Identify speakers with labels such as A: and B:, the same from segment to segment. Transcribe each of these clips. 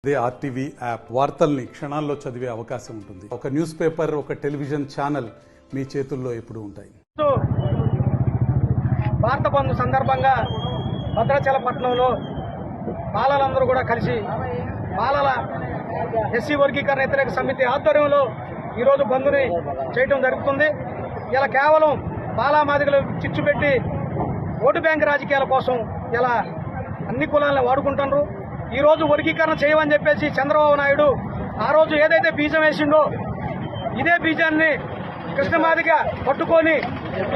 A: అదే RTV app వార్తల్ని క్షణాల్లో చదివే అవకాశం ఉంటుంది. ఒక న్యూస్ పేపర్, ఒక టెలివిజన్ ఛానల్ మీ చేతుల్లో ఎప్పుడూ ఉంటాయి.
B: భారత బంద్ సందర్భంగా భద్రాచలపట్నంలో బాలలందరూ కూడా కలిసి బాలల ఎస్సీ వర్గీకరణ వ్యతిరేక సమితి ఆధ్వర్యంలో ఈరోజు బంద్ని చేయడం జరుగుతుంది. ఇలా కేవలం బాలామాదిగలు చిచ్చు పెట్టి ఓటు బ్యాంక్ రాజకీయాల కోసం ఇలా అన్ని కులాలను వాడుకుంటున్నారు. ఈరోజు వర్గీకరణ చేయమని చెప్పేసి చంద్రబాబు నాయుడు ఆ రోజు ఏదైతే బీజం వేసిండో ఇదే బీజాన్ని కృష్ణమాదిగా పట్టుకొని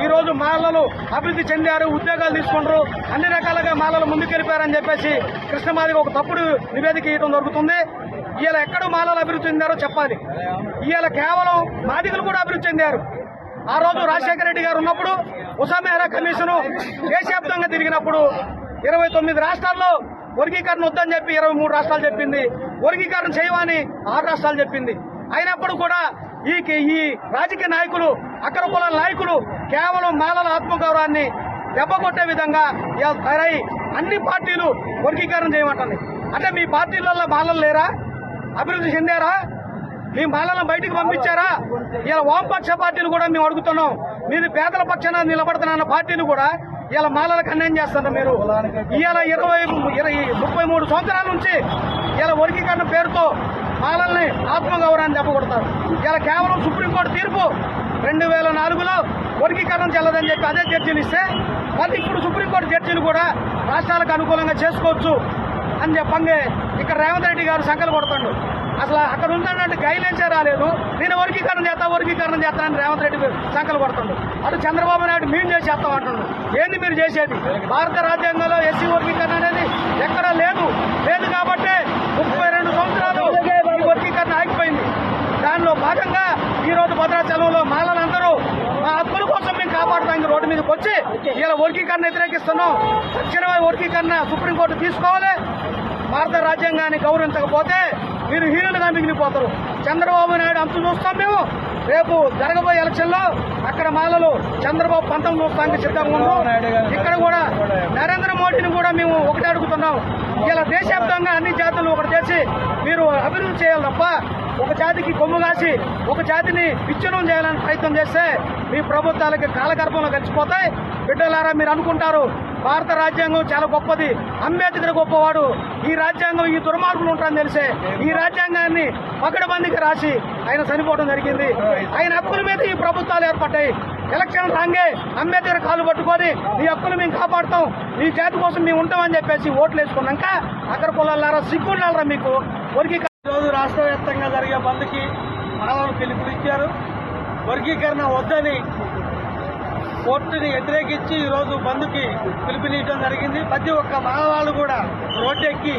B: ఈరోజు మాలలు అభివృద్ధి చెందారు, ఉద్యోగాలు తీసుకుంటారు, అన్ని రకాలుగా మాలలు ముందుకెళ్ళిపోయారని చెప్పేసి కృష్ణమాదిగా ఒక తప్పుడు నివేదిక ఇవ్వడం జరుగుతుంది. ఇవాళ ఎక్కడో మాలలు అభివృద్ధి చెందారో చెప్పాలి. ఇవాళ కేవలం మాదిగలు కూడా అభివృద్ధి చెందారు. ఆ రోజు రాజశేఖర రెడ్డి గారు ఉన్నప్పుడు ఉసామేహరా కమిషను దేశవ్యాప్తంగా తిరిగినప్పుడు 29 రాష్ట్రాల్లో వర్గీకరణ వద్దని చెప్పి 23 రాష్ట్రాలు చెప్పింది. వర్గీకరణ చేయమని 6 రాష్ట్రాలు చెప్పింది. అయినప్పుడు కూడా ఈ రాజకీయ నాయకులు, అగ్ర కులాల నాయకులు కేవలం మాలల ఆత్మగౌరవాన్ని దెబ్బకొట్టే విధంగా తయారై అన్ని పార్టీలు వర్గీకరణ చేయమంటుంది. అంటే మీ పార్టీలలో మాలలు లేరా? అభివృద్ధి చెందారా? మీ మాలలను బయటికి పంపించారా? ఇలా వామపక్ష పార్టీలు కూడా మేము అడుగుతున్నాం. మీరు పేదల పక్షాన నిలబడుతున్న పార్టీలు కూడా ఇలా మాలలకు అన్యాయం చేస్తున్నారు. మీరు ఇవాళ 33 సంవత్సరాల నుంచి ఇలా వర్గీకరణ పేరుతో మాలల్ని ఆత్మగౌరవాన్ని దెబ్బకొడతారు. ఇలా కేవలం సుప్రీంకోర్టు తీర్పు 2004లో వర్గీకరణ చెల్లదని చెప్పి అదే జడ్జీలు ఇస్తే మళ్ళీ ఇప్పుడు సుప్రీంకోర్టు జడ్జీలు కూడా రాష్ట్రాలకు అనుకూలంగా చేసుకోవచ్చు అని చెప్పండి ఇక్కడ రేవంత్ రెడ్డి గారు సంకలు కొడతాడు. అసలు అక్కడ ఉన్నటువంటి గైడ్లైన్సే రాలేదు. నేను వర్గీకరణ చేస్తానని రేవంత్ రెడ్డి సంకలు కొడుతుండు. అటు చంద్రబాబు నాయుడు మేము చేసేస్తాం అంటున్నాడు. ఏంది మీరు చేసేది? భారత రాజ్యాంగంలో ఎస్సీ వర్గీకరణ అనేది ఎక్కడా లేదు కాబట్టి 32 సంవత్సరాలు ఈ వర్గీకరణ ఆగిపోయింది. దానిలో భాగంగా ఈరోజు భద్రాచలంలో మాలలందరూ మా హక్కుల కోసం మేము కాపాడుతాం రోడ్డు మీదకి వచ్చి ఇలా వర్గీకరణ వ్యతిరేకిస్తున్నాం. తక్షణమే వర్గీకరణ సుప్రీంకోర్టు తీసుకోవాలి. భారత రాజ్యాంగాన్ని గౌరవించకపోతే మీరు హీరోలుగా మిగిలిపోతారు. చంద్రబాబు నాయుడు అంతు చూస్తాం. మేము రేపు జరగబోయే ఎలక్షన్లో అక్కడ మాలలు చంద్రబాబు పంతం చూస్తానికి సిద్ధంగా ఉన్నాం. ఇక్కడ కూడా నరేంద్ర మోడీని కూడా మేము ఒకటే అడుగుతున్నాం. ఇలా దేశవ్యాప్తంగా అన్ని జాతులు ఒకటి చేసి మీరు అభివృద్ధి చేయాలి తప్ప ఒక జాతికి కొమ్ము కాసి ఒక జాతిని విచ్ఛిన్నం చేయాలని ప్రయత్నం చేస్తే మీ ప్రభుత్వాలకి కాలగర్భంలో కలిసిపోతాయి. బిడ్డలారా మీరు అనుకుంటారు భారత రాజ్యాంగం చాలా గొప్పది, అంబేద్కర్ గొప్పవాడు, ఈ రాజ్యాంగం ఈ దుర్మార్గులు ఉంటారని తెలిసే ఈ రాజ్యాంగాన్ని పకడ్బందీకి రాసి ఆయన చనిపోవడం జరిగింది. ఆయన హక్కుల మీద ఈ ప్రభుత్వాలు ఏర్పడ్డాయి. ఎలక్షన్ రాంగే అంబేద్కర్ కాలు పట్టుకొని నీ హక్కులు మేము కాపాడుతాం, నీ జాతి కోసం మేము ఉంటామని చెప్పేసి ఓట్లు వేసుకున్నాక అక్కడ కులాలారా సిగ్గుండాలరా మీకు. ఈరోజు రాష్ట్ర వ్యాప్తంగా జరిగే బంద్కి మాలలు పిలుపునిచ్చారు. వర్గీకరణ వద్దని కోర్టుని వ్యతిరేకించి ఈరోజు బంద్కి పిలుపునియడం జరిగింది. ప్రతి ఒక్క మానవాళ్ళు కూడా రోడ్డెక్కి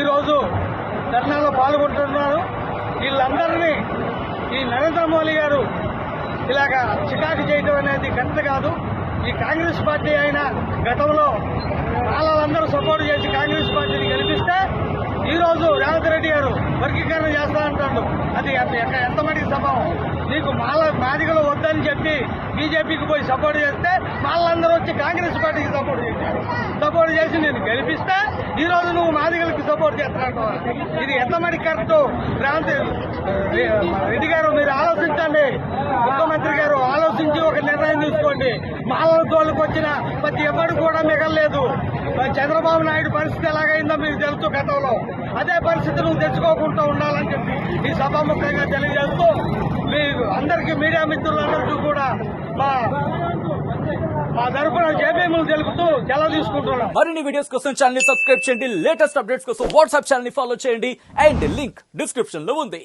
B: ఈరోజు ధర్నాలో పాల్గొంటున్నారు. వీళ్ళందరినీ ఈ నరేంద్ర మోడీ గారు ఇలాగా చికాకు చేయడం అనేది కరెక్ట్ కాదు. ఈ కాంగ్రెస్ పార్టీ అయినా గతంలో మాలలందరూ సపోర్ట్ చేసి కాంగ్రెస్ పార్టీని గెలిపిస్తే ఈరోజు రేవంత్ రెడ్డి గారు వర్గీకరణ చేస్తానంటాడు. అది ఎంత మటుకు సంభవం? నీకు మాదిగలు వద్దని చెప్పి బీజేపీకి పోయి సపోర్ట్ చేస్తే వాళ్ళందరూ వచ్చి కాంగ్రెస్ పార్టీకి సపోర్ట్ చేసి నేను గెలిపిస్తే ఈరోజు నువ్వు మాదిగలకి సపోర్ట్ చేస్తానంటావా? ఇది ఎంత మటుకు కరెక్ట్? రేవంత్ రెడ్డి గారు మీరు ఆలోచించండి. ముఖ్యమంత్రి గారు ఆలోచించి ఒక నిర్ణయం తీసుకోండి. మాలల తోళ్ళకు వచ్చిన ప్రతి ఎవరు కూడా మిగలలేదు. చంద్రబాబు నాయుడు పరిస్థితి ఎలాగైందో మీకు తెలుసు. గతంలో అదే పరిస్థితి నువ్వు తెచ్చుకోకుండా ఉండాలని చెప్పి ఈ సభాముఖంగా తెలియజేస్తూ మీ అందరికీ మీడియా మిత్రులందరికీ కూడా మా తరఫున జేబీఎంలు తెలుపుతూ సెలవు తీసుకుంటున్నాం.
C: మరిన్ని వీడియోస్ కోసం ఛానల్ ని సబ్స్క్రైబ్ చేయండి. లేటెస్ట్ అప్డేట్స్ కోసం వాట్సాప్ ఛానల్ ని ఫాలో చేయండి. అండ్ లింక్ డిస్క్రిప్షన్ లో ఉంది.